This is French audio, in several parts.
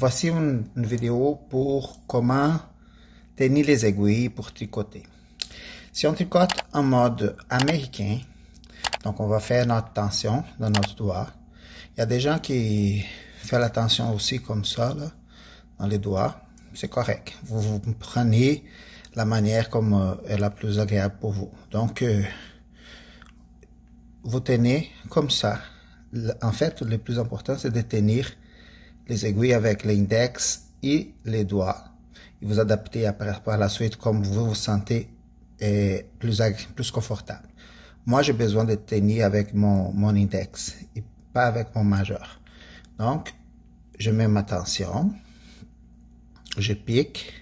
voici une vidéo pour comment tenir les aiguilles pour tricoter. Si on tricote en mode américain, donc on va faire notre tension dans notre doigt. Il y a des gens qui font la tension aussi comme ça, là, dans les doigts. C'est correct. Vous prenez la manière comme est la plus agréable pour vous. Donc, vous tenez comme ça. En fait, le plus important, c'est de tenir les aiguilles avec l'index et les doigts. Et vous adaptez après, par la suite comme vous vous sentez plus confortable. Moi, j'ai besoin de tenir avec mon index et pas avec mon majeur. Donc, je mets ma tension, je pique,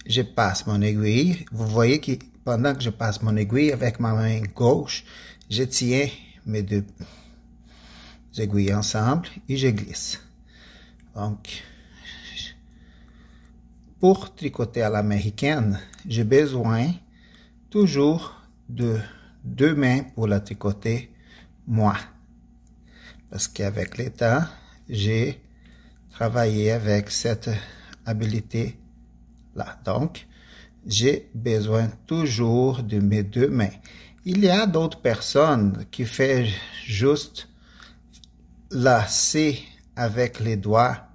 je passe mon aiguille. Vous voyez que pendant que je passe mon aiguille avec ma main gauche, je tiens mes deux aiguilles ensemble et je glisse. Donc, pour tricoter à l'américaine, j'ai besoin toujours de deux mains pour la tricoter moi. Parce qu'avec le temps, j'ai travaillé avec cette habilité-là. Donc, j'ai besoin toujours de mes deux mains. Il y a d'autres personnes qui font juste lacer avec les doigts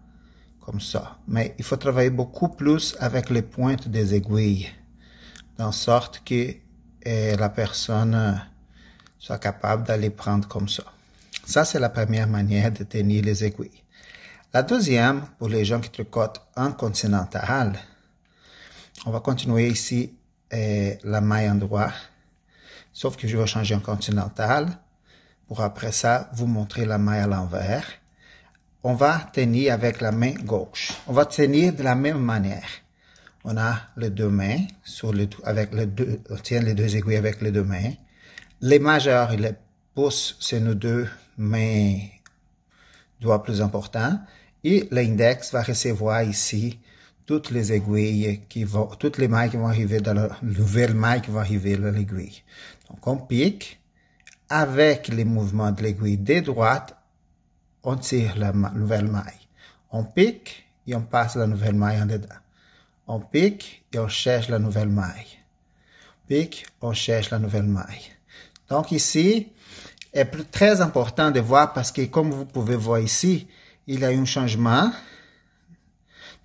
comme ça. Mais il faut travailler beaucoup plus avec les pointes des aiguilles, de sorte que la personne soit capable d'aller prendre comme ça. Ça, c'est la première manière de tenir les aiguilles. La deuxième, pour les gens qui tricotent en continental, on va continuer ici la maille endroit, sauf que je vais changer en continental, pour après ça, vous montrer la maille à l'envers. On va tenir avec la main gauche. On va tenir de la même manière. On a les deux mains, on tient les deux aiguilles avec les deux mains. Les majeurs et les pouces, c'est nos deux mains, doigts plus importants. Et l'index va recevoir ici toutes les aiguilles toutes les mailles qui vont arriver dans la nouvelle maille qui va arriver dans l'aiguille. Donc, on pique avec les mouvements de l'aiguille de droite. On tire la nouvelle maille. On pique et on passe la nouvelle maille en dedans. On pique et on cherche la nouvelle maille. On pique, on cherche la nouvelle maille. Donc ici, est très important de voir parce que comme vous pouvez voir ici, il y a eu un changement.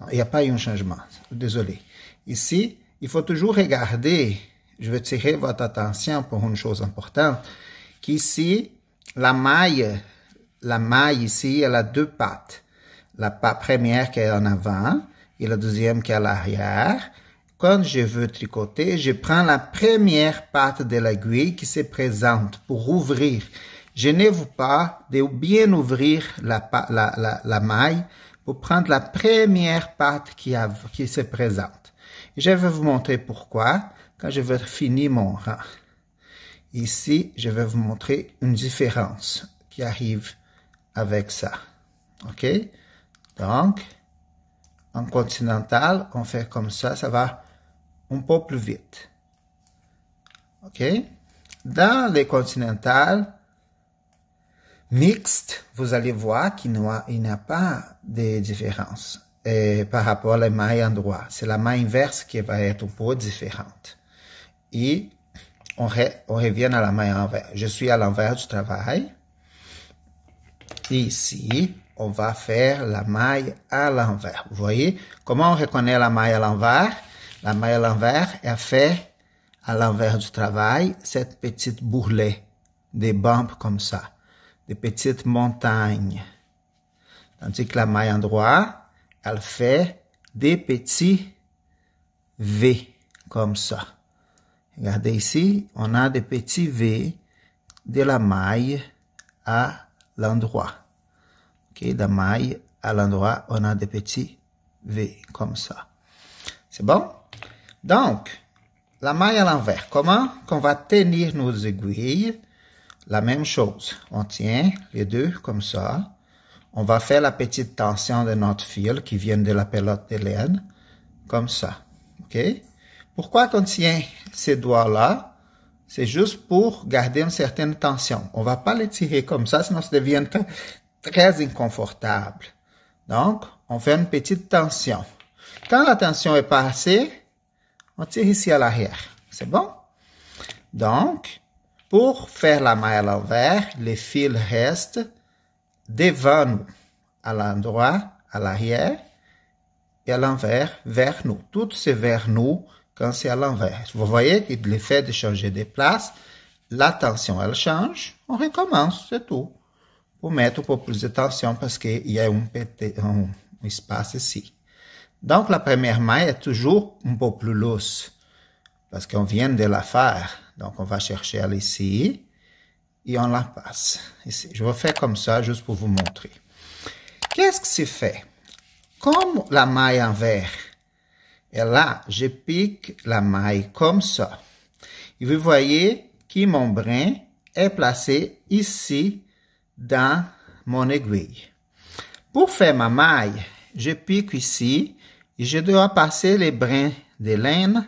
Non, il n'y a pas eu un changement. Désolé. Ici, il faut toujours regarder. Je vais tirer votre attention pour une chose importante. Qu'ici, la maille ici, elle a deux pattes. La première qui est en avant et la deuxième qui est à l'arrière. Quand je veux tricoter, je prends la première patte de l'aiguille qui se présente pour ouvrir. Je ne veux pas de bien ouvrir la maille pour prendre la première patte qui se présente. Je vais vous montrer pourquoi quand je vais finir mon rang. Ici, je vais vous montrer une différence qui arrive avec ça. OK? Donc, en continental, on fait comme ça va un peu plus vite. OK? Dans les continentales mixtes, vous allez voir qu'il n'y a pas de différence par rapport à la maille endroit. C'est la maille inverse qui va être un peu différente. Et on revient à la maille envers. Je suis à l'envers du travail. Et ici, on va faire la maille à l'envers. Vous voyez comment on reconnaît la maille à l'envers? La maille à l'envers est faite à l'envers du travail, cette petite bourrelet, des bumps comme ça, des petites montagnes. Tandis que la maille endroit, elle fait des petits V comme ça. Regardez ici, on a des petits V de la maille à l'endroit. OK, de la maille à l'endroit, on a des petits V comme ça. C'est bon? Donc, la maille à l'envers. Comment qu'on va tenir nos aiguilles? La même chose. On tient les deux comme ça. On va faire la petite tension de notre fil qui vient de la pelote de laine. Comme ça. OK? Pourquoi qu'on tient ces doigts-là? C'est juste pour garder une certaine tension. On va pas les tirer comme ça, sinon ça devient très inconfortable. Donc, on fait une petite tension. Quand la tension est passée, on tire ici à l'arrière. C'est bon? Donc, pour faire la maille à l'envers, les fils restent devant nous, à l'endroit, à l'arrière, et à l'envers, vers nous. Tout c'est vers nous quand c'est à l'envers. Vous voyez que l'effet de changer de place, la tension, elle change. On recommence, c'est tout. Pour mettre un peu plus de tension parce qu'il y a un espace ici. Donc, la première maille est toujours un peu plus loose parce qu'on vient de la faire. Donc, on va chercher elle ici et on la passe ici. Je vais faire comme ça juste pour vous montrer. Qu'est-ce que c'est fait? Comme la maille envers est là, je pique la maille comme ça. Et vous voyez que mon brin est placé ici dans mon aiguille. Pour faire ma maille, je pique ici et je dois passer les brins de laine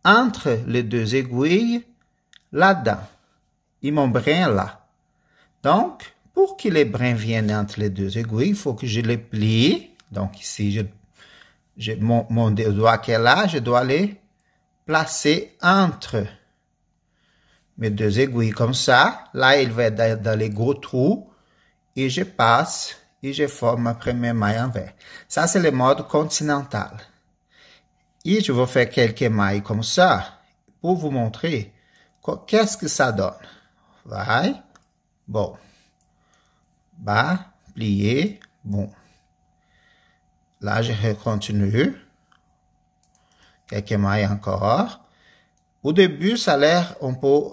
entre les deux aiguilles là-dedans. Et mon brin est là. Donc, pour que les brins viennent entre les deux aiguilles, il faut que je les plie. Donc ici, mon doigt qui est là, je dois les placer entre mes deux aiguilles comme ça. Là, il va être dans les gros trous et je passe et je forme ma première maille envers. Ça, c'est le mode continental. Et je vais faire quelques mailles comme ça pour vous montrer qu'est-ce que ça donne. Vai, bon, bas, plié, bon. Là, je continue. Quelques mailles encore. Au début, ça a l'air un peu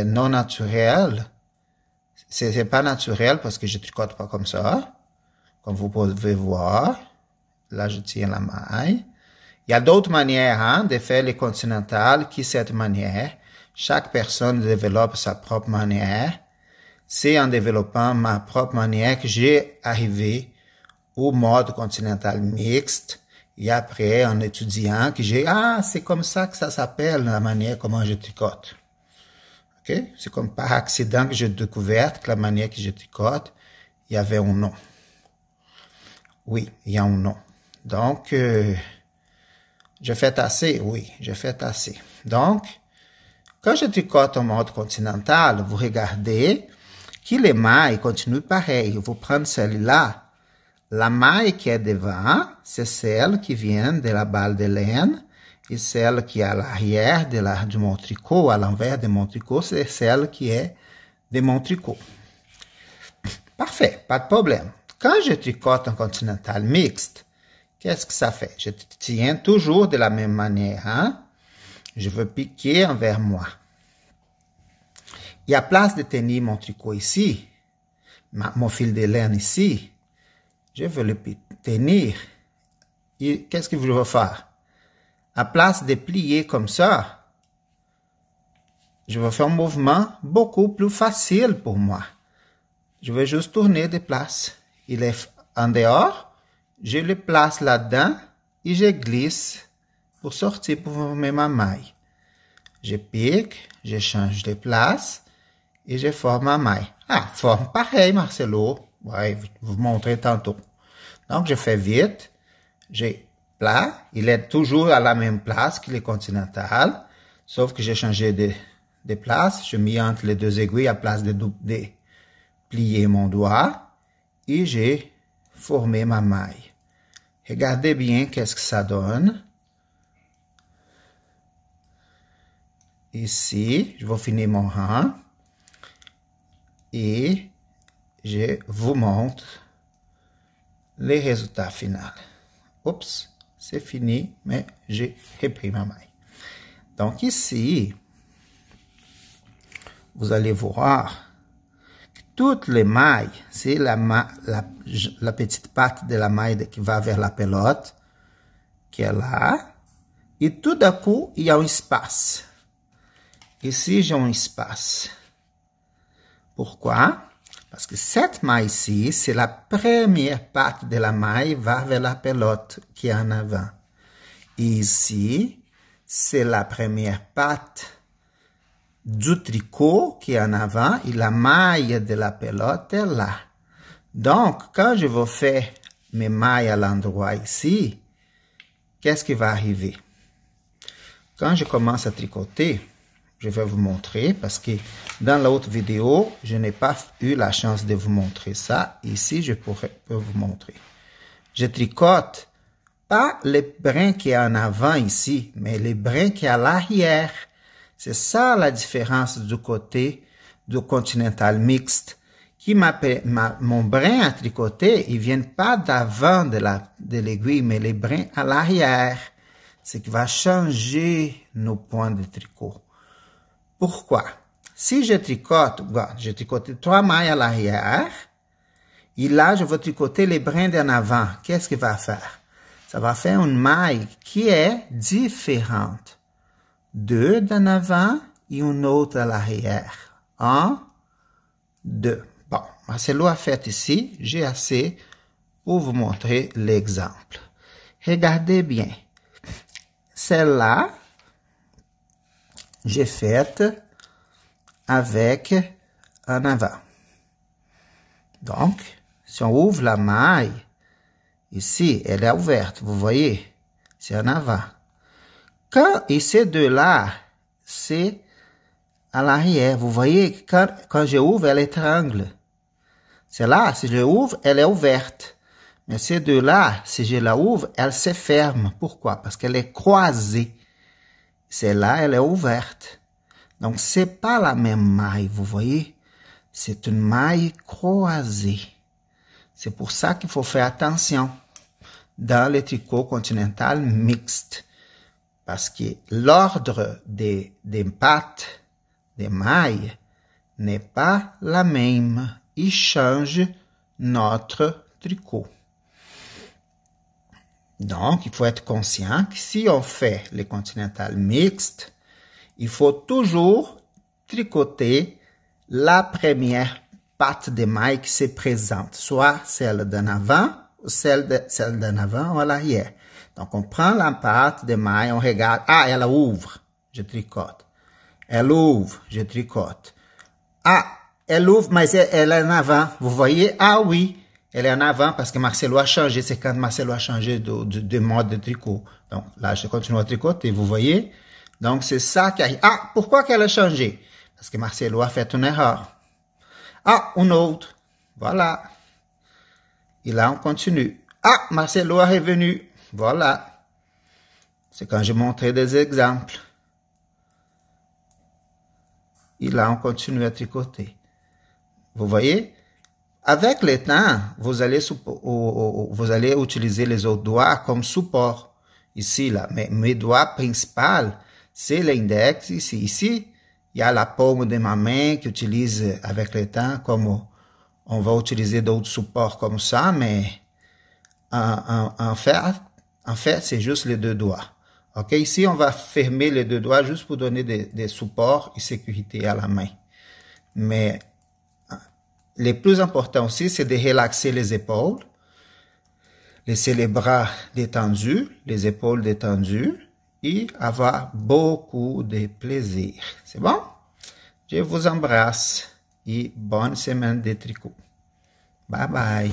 non naturel. C'est pas naturel parce que je tricote pas comme ça. Comme vous pouvez voir. Là, je tiens la maille. Il y a d'autres manières hein, de faire les continentales que cette manière. Chaque personne développe sa propre manière. C'est en développant ma propre manière que j'ai arrivé au mode continental mixte. Et après, en étudiant, que j'ai, c'est comme ça que ça s'appelle, la manière comment je tricote. OK? C'est comme par accident que j'ai découvert que la manière que je tricote, il y avait un nom. Oui, il y a un nom. Donc, je fais tasser, oui, je fais tasser. Donc, quand je tricote en mode continental, vous regardez que les mailles continuent pareil. Vous prenez celle-là. La maille qui est devant, c'est celle qui vient de la balle de laine. Et celle qui est à l'arrière de mon tricot, à l'envers de mon tricot, c'est celle qui est de mon tricot. Parfait, pas de problème. Quand je tricote en continental mixte, qu'est-ce que ça fait? Je tiens toujours de la même manière. Hein? Je veux piquer envers moi. Et à place de tenir mon tricot ici, mon fil de laine ici, je veux le tenir. Et qu'est-ce que je veux faire? À place de plier comme ça, je vais faire un mouvement beaucoup plus facile pour moi. Je vais juste tourner de place. Il est en dehors, je le place là-dedans et je glisse pour sortir pour former ma maille. Je pique, je change de place et je forme ma maille. Forme pareil, Marcelo. Ouais, vous montrez tantôt. Donc, je fais vite. J'ai plat. Il est toujours à la même place que le continental. Sauf que j'ai changé de place. Je mets entre les deux aiguilles à place de plier mon doigt. Et j'ai formé ma maille. Regardez bien qu'est-ce que ça donne. Ici, je vais finir mon rang. Et je vous montre les résultats finaux. Oups, c'est fini, mais j'ai repris ma maille. Donc ici, vous allez voir que toutes les mailles, c'est la petite patte de la maille qui va vers la pelote, qui est là. Et tout d'un coup, il y a un espace. Ici, j'ai un espace. Pourquoi? Parce que cette maille-ci, c'est la première patte de la maille va vers la pelote qui est en avant. Et ici, c'est la première patte du tricot qui est en avant et la maille de la pelote est là. Donc, quand je vais faire mes mailles à l'endroit ici, qu'est-ce qui va arriver? Quand je commence à tricoter, je vais vous montrer parce que dans l'autre vidéo, je n'ai pas eu la chance de vous montrer ça. Ici, je peux vous montrer. Je tricote pas les brins qui est en avant ici, mais les brins qui est à l'arrière. C'est ça la différence du côté du continental mixte. Mon brin à tricoter, ils viennent pas d'avant de l'aiguille, mais les brins à l'arrière. Ce qui va changer nos points de tricot. Pourquoi? Si je tricote, j'ai tricoté 3 mailles à l'arrière, et là, je vais tricoter les brins d'en avant. Qu'est-ce qu'il va faire? Ça va faire une maille qui est différente. 2 d'en avant et une autre à l'arrière. 1, 2. Bon, Marcelo a fait ici, j'ai assez pour vous montrer l'exemple. Regardez bien. Celle-là, j'ai faite avec en avant. Donc, si on ouvre la maille, ici, elle est ouverte, vous voyez, c'est en avant. Et ces deux-là, c'est à l'arrière. Vous voyez, quand je ouvre, elle est triangle. Celle-là, si je ouvre, elle est ouverte. Mais ces deux-là, si je la ouvre, elle se ferme. Pourquoi? Parce qu'elle est croisée. Celle-là, elle est ouverte. Donc, c'est pas la même maille, vous voyez? C'est une maille croisée. C'est pour ça qu'il faut faire attention dans les tricots continental mixtes. Parce que l'ordre des pattes, des mailles, n'est pas la même. Il change notre tricot. Donc, il faut être conscient que si on fait les continental mixtes, il faut toujours tricoter la première patte de maille qui se présente, soit celle d'en avant ou celle d'en avant ou à l'arrière. Donc, on prend la patte de maille, on regarde, ah, elle ouvre, je tricote. Elle ouvre, je tricote. Ah, elle ouvre, mais elle est en avant. Vous voyez, ah oui, elle est en avant parce que Marcelo a changé. C'est quand Marcelo a changé de mode de tricot. Donc, là, je continue à tricoter, vous voyez. Donc, c'est ça qui arrive. Ah, pourquoi qu'elle a changé? Parce que Marcelo a fait une erreur. Ah, une autre. Voilà. Et là, on continue. Ah, Marcelo est revenu. Voilà. C'est quand j'ai montré des exemples. Et là, on continue à tricoter. Vous voyez? Avec le temps, vous allez utiliser les autres doigts comme support. Ici, là. Mais mes doigts principaux, c'est l'index ici. Ici, il y a la paume de ma main qui utilise avec le temps, comme on va utiliser d'autres supports comme ça, mais en fait, c'est juste les deux doigts. OK? Ici, on va fermer les deux doigts juste pour donner des supports et sécurité à la main. Mais le plus important aussi, c'est de relaxer les épaules. Laisser les bras détendus, les épaules détendues et avoir beaucoup de plaisir. C'est bon? Je vous embrasse et bonne semaine de tricot. Bye bye.